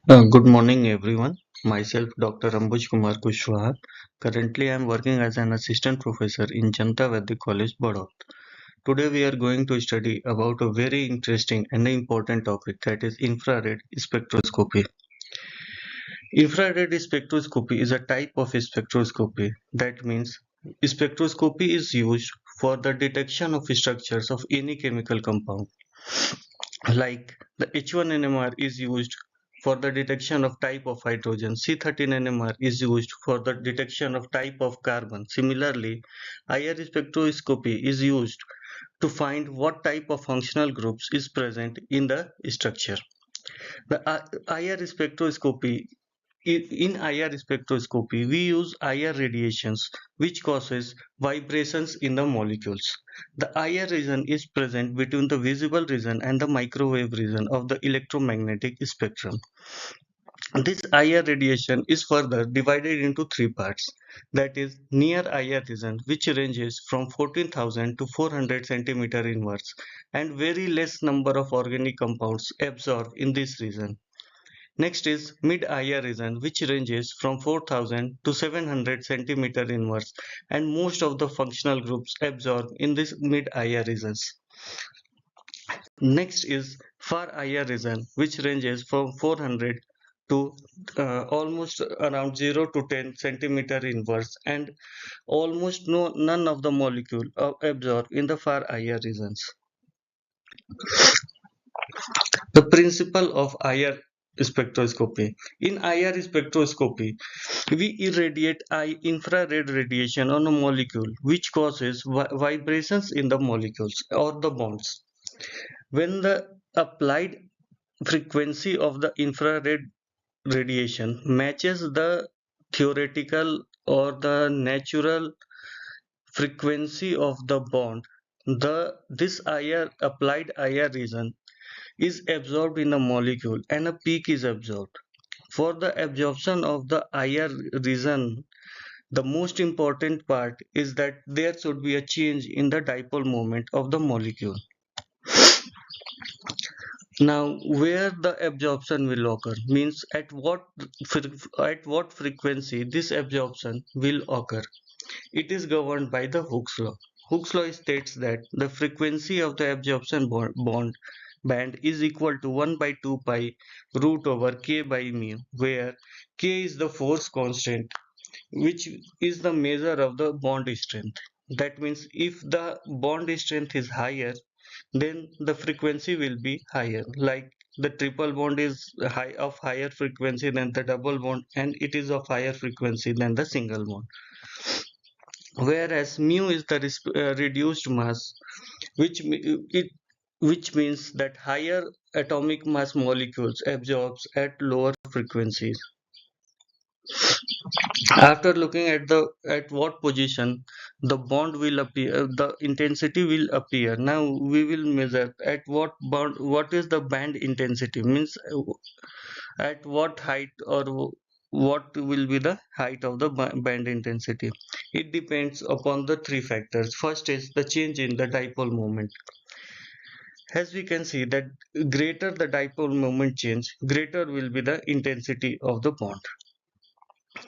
Good morning, everyone. Myself, Dr. Ambuj Kumar Kushwaha. Currently, I am working as an assistant professor in Janta Vaidya College, Badot. Today, we are going to study about a very interesting and important topic, that is infrared spectroscopy. Infrared spectroscopy is a type of spectroscopy. That means spectroscopy is used for the detection of structures of any chemical compound. Like the H1 NMR is used for the detection of type of hydrogen, C13 NMR is used for the detection of type of carbon. Similarly, IR spectroscopy is used to find what type of functional groups is present in the structure. The IR spectroscopy in IR spectroscopy, we use IR radiations which causes vibrations in the molecules. The IR region is present between the visible region and the microwave region of the electromagnetic spectrum. This IR radiation is further divided into three parts. That is near IR region, which ranges from 14,000 to 400 centimeter inwards, and very less number of organic compounds absorbed in this region. Next is mid-IR region, which ranges from 4,000 to 700 centimeter inwards, and most of the functional groups absorbed in this mid-IR regions. Next is far IR region, which ranges from 400 to almost around 0 to 10 centimeter inwards, and almost none of the molecule are absorbed in the far IR regions. The principle of IR spectroscopy. In IR spectroscopy, we irradiate infrared radiation on a molecule which causes vibrations in the molecules or the bonds. When the applied frequency of the infrared radiation matches the theoretical or the natural frequency of the bond, this IR applied IR region is absorbed in a molecule and a peak is absorbed. For the absorption of the IR region, the most important part is that there should be a change in the dipole moment of the molecule. Now, where the absorption will occur means at what frequency this absorption will occur. It is governed by the Hooke's law. Hooke's law states that the frequency of the absorption bond band is equal to 1 by 2 pi root over k by mu, where k is the force constant, which is the measure of the bond strength. That means if the bond strength is higher, then the frequency will be higher. Like the triple bond is of higher frequency than the double bond, and it is of higher frequency than the single bond. Whereas mu is the reduced mass, which means that higher atomic mass molecules absorbs at lower frequencies. After looking at the at what position the bond will appear, the intensity will appear. Now we will measure at what bond, what is the band intensity, means at what height or what will be the height of the band intensity. It depends upon the three factors. First is the change in the dipole moment. As we can see that greater the dipole moment change, greater will be the intensity of the bond.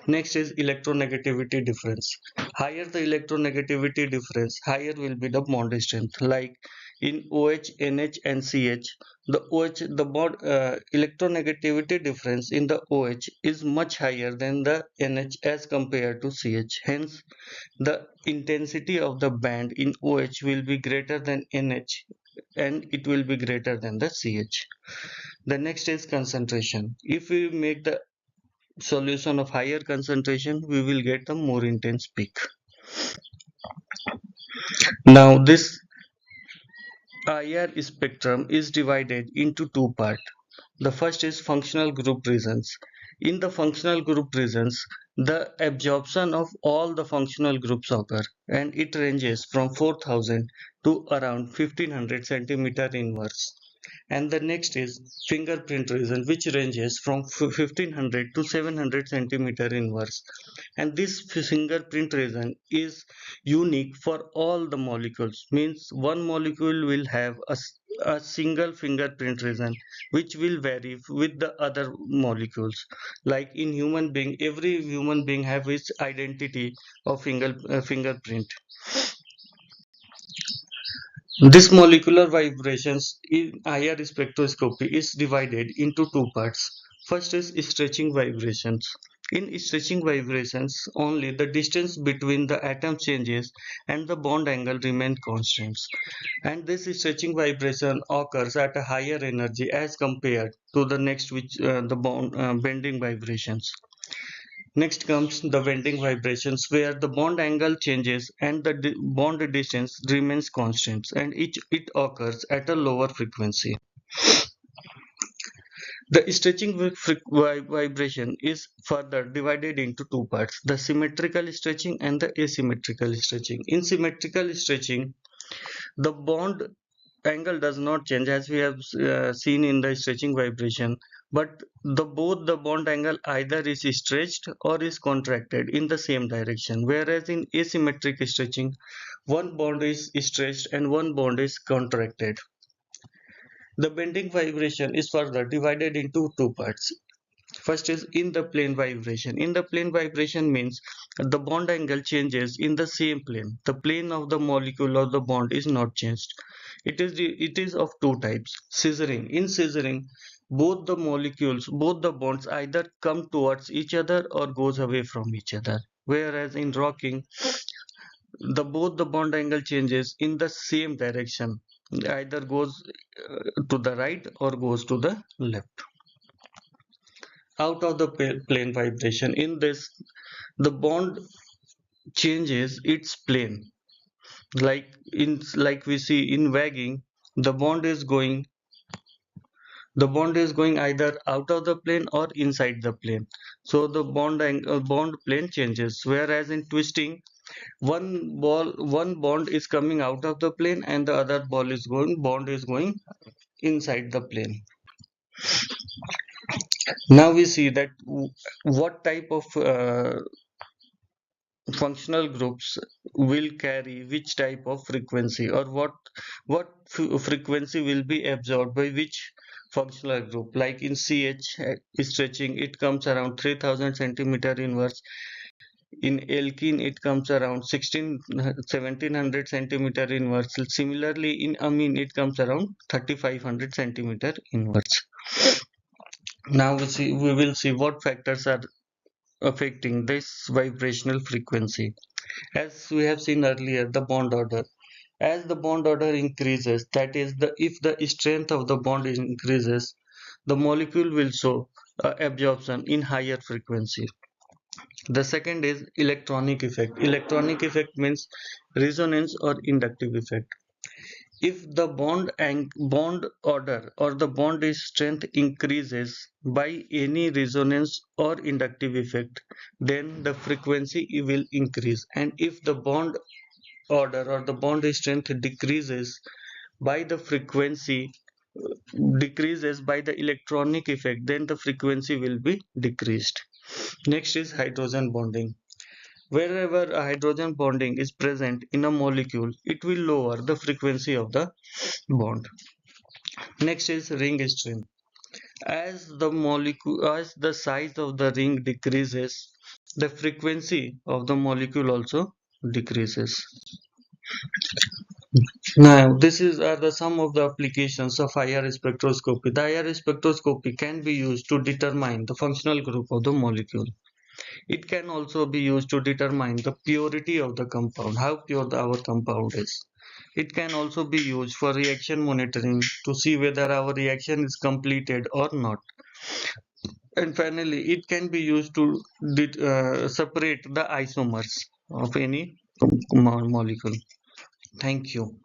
Next is electronegativity difference. Higher the electronegativity difference, higher will be the bond strength. Like in OH, NH, and CH, the OH, the bond electronegativity difference in the OH is much higher than the NH as compared to CH. Hence, the intensity of the band in OH will be greater than NH, and it will be greater than the CH. The next is concentration. If we make the solution of higher concentration, we will get a more intense peak. Now this IR spectrum is divided into two parts. The first is functional group regions. In the functional group regions, the absorption of all the functional groups occur, and it ranges from 4,000 to around 1500 centimeter inwards. And the next is fingerprint region, which ranges from 1500 to 700 centimeter inverse. And this fingerprint region is unique for all the molecules, means one molecule will have a single fingerprint region which will vary with the other molecules. Like in human being, every human being have its identity of fingerprint. This molecular vibrations in higher spectroscopy is divided into two parts. First is stretching vibrations. In stretching vibrations, only the distance between the atom changes and the bond angle remain constants. And this stretching vibration occurs at a higher energy as compared to the next which the bond bending vibrations. Next comes the bending vibrations where the bond angle changes and the bond distance remains constant, and it occurs at a lower frequency. The stretching vibration is further divided into two parts, the symmetrical stretching and the asymmetrical stretching. In symmetrical stretching, the bond angle does not change as we have seen in the stretching vibration, but both the bond angle either is stretched or is contracted in the same direction, whereas in asymmetric stretching one bond is stretched and one bond is contracted. The bending vibration is further divided into two parts. First is in the plane vibration. In the plane vibration means the bond angle changes in the same plane. The plane of the molecule or the bond is not changed. It is of two types. Scissoring. In scissoring, both the bonds either come towards each other or goes away from each other. Whereas in rocking, both the bond angle changes in the same direction. Either goes to the right or goes to the left. Out of the plane vibration, in this the bond changes its plane, like we see in wagging, the bond is going either out of the plane or inside the plane, so the bond plane changes. Whereas in twisting, one bond is coming out of the plane and the other bond is going inside the plane. Now we see that what type of functional groups will carry which type of frequency, or what frequency will be absorbed by which functional group. Like in CH stretching, it comes around 3000 centimeter inverse. In alkene it comes around 1700 centimeter inverse. Similarly in amine it comes around 3500 centimeter inverse. Now we will see what factors are affecting this vibrational frequency. As we have seen earlier, the bond order. As the bond order increases, that is, if the strength of the bond increases, the molecule will show absorption in higher frequency. The second is electronic effect. Electronic effect means resonance or inductive effect. If the bond order or the bond strength increases by any resonance or inductive effect, then the frequency will increase. And if the bond order or the bond strength by the frequency decreases by the electronic effect, then the frequency will be decreased. Next is hydrogen bonding. Wherever a hydrogen bonding is present in a molecule, it will lower the frequency of the bond. Next is ring strength. As the size of the ring decreases, the frequency of the molecule also decreases. Now, are the some of the applications of higher spectroscopy. The higher spectroscopy can be used to determine the functional group of the molecule. It can also be used to determine the purity of the compound, how pure our compound is. It can also be used for reaction monitoring to see whether our reaction is completed or not. And finally, it can be used to separate the isomers of any molecule. Thank you.